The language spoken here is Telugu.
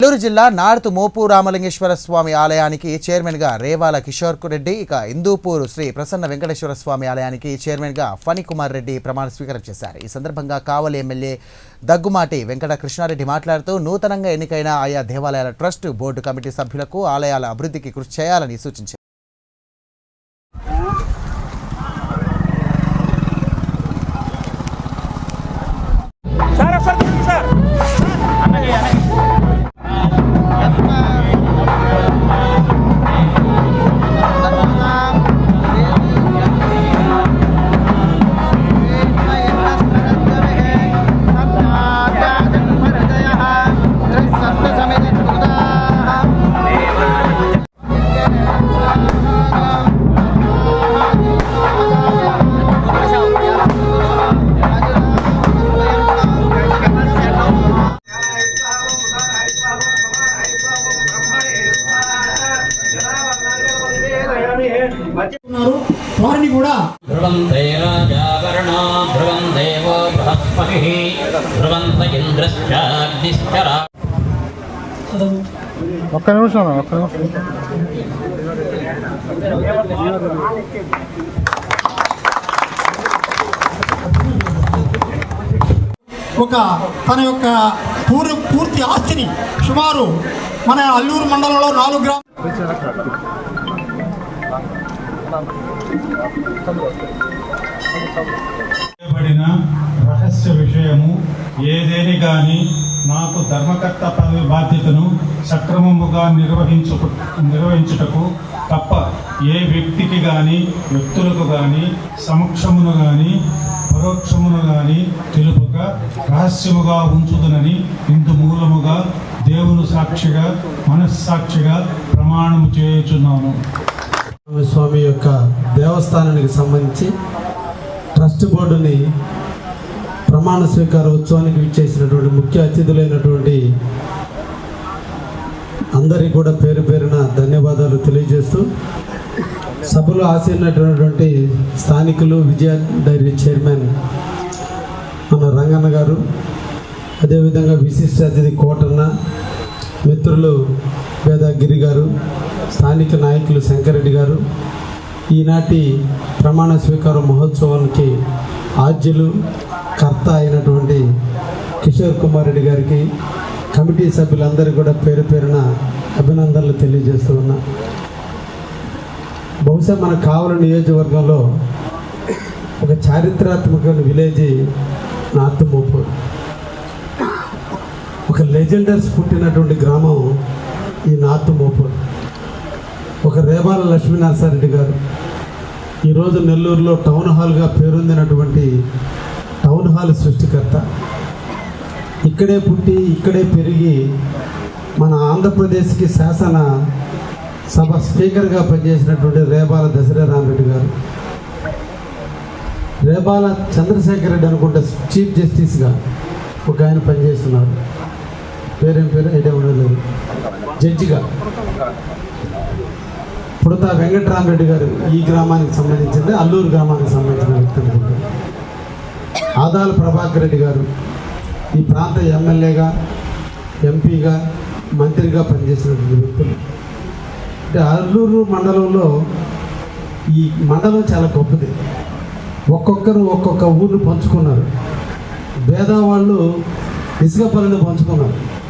నెల్లూరు జిల్లా నార్త్ మోపు రామలింగేశ్వర స్వామి ఆలయానికి చైర్మన్గా రేవాల కిషోర్ రెడ్డి, ఇక హిందూపూర్ శ్రీ ప్రసన్న వెంకటేశ్వర స్వామి ఆలయానికి చైర్మన్గా ఫణికుమార్ రెడ్డి ప్రమాణ స్వీకారం చేశారు. ఈ సందర్భంగా కావలి ఎమ్మెల్యే దగ్గుమాటి వెంకట కృష్ణారెడ్డి మాట్లాడుతూ నూతనంగా ఎన్నికైన ఆయా దేవాలయాల ట్రస్ట్ బోర్డు కమిటీ సభ్యులకు ఆలయాల అభివృద్ధికి కృషి చేయాలని సూచించారు. వారిని కూడా ధ్రువంతే రాజావరణో ధ్రువం దేవో బృహస్పతిః ధ్రువంత ఇంద్రశ్చాగ్నిశ్చరా. ఒక్క నిమిషం తన యొక్క పూర్తి ఆస్తిని సుమారు మన అల్లూరు మండలంలో 4 గ్రామాలు రహస్య విషయము ఏదేని గాని నాకు ధర్మకర్త పదవి బాధ్యతను సక్రమముగా నిర్వహించుటకు తప్ప ఏ వ్యక్తికి గాని వ్యక్తులకు గాని సమక్షమును గాని పరోక్షమును గాని తెలుపక రహస్యముగా ఉంచుదనని ఇందు మూలముగా దేవుని సాక్షిగా మనస్సాక్షిగా ప్రమాణము చేయుచున్నాను. స్వామి యొక్క దేవస్థానానికి సంబంధించి ట్రస్ట్ బోర్డుని ప్రమాణ స్వీకార ఉత్సవానికి విచ్చేసినటువంటి ముఖ్య అతిథులైనటువంటి అందరికీ కూడా పేరు పేరున ధన్యవాదాలు తెలియజేస్తూ, సభలో ఆసీనటువంటి స్థానికులు, విజయ డైరీ చైర్మన్ మన రంగన్న గారు, అదేవిధంగా విశిష్ట అతిథి కోటన్న, మిత్రులు వేదగిరి గారు, స్థానిక నాయకులు శంకరెడ్డి గారు, ఈనాటి ప్రమాణ స్వీకార మహోత్సవానికి ఆద్యులు కర్త అయినటువంటి కిషోర్ కుమార్ రెడ్డి గారికి, కమిటీ సభ్యులందరికీ కూడా పేరు పేరున అభినందనలు తెలియజేస్తూ ఉన్నా. బహుశా మన కావలి నియోజకవర్గంలో ఒక చారిత్రాత్మకమైన విలేజ్ నార్త్ మోపు, ఒక లెజెండర్స్ పుట్టినటువంటి గ్రామం ఈ నార్త్ మోపు. ఒక రేవాల లక్ష్మీనరసారెడ్డి గారు ఈరోజు నెల్లూరులో టౌన్ హాల్గా పేరొందినటువంటి టౌన్ హాల్ సృష్టికర్త. ఇక్కడే పుట్టి ఇక్కడే పెరిగి మన ఆంధ్రప్రదేశ్కి శాసన సభ స్పీకర్గా పనిచేసినటువంటి రేబాల దశరథరామరెడ్డి గారు, రేబాల చంద్రశేఖర్ రెడ్డి అనుకుంటే చీఫ్ జస్టిస్గా ఒక ఆయన పనిచేస్తున్నారు, పేరు ఐడియా ఉండలేదు, జడ్జిగా. పుడతా వెంకటరామరెడ్డి గారు ఈ గ్రామానికి సంబంధించింది, అల్లూరు గ్రామానికి సంబంధించిన వ్యక్తి అనుకుంటారు. ఆదాల ప్రభాకర్ రెడ్డి గారు ఈ ప్రాంత ఎమ్మెల్యేగా, ఎంపీగా, మంత్రిగా పనిచేసినటువంటి వ్యక్తులు. అంటే అల్లూరు మండలంలో ఈ మండలం చాలా గొప్పది. ఒక్కొక్కరు ఒక్కొక్క ఊరిని పంచుకున్నారు. పేదవాళ్ళు ఇసుక పనులు పంచుకున్నారు.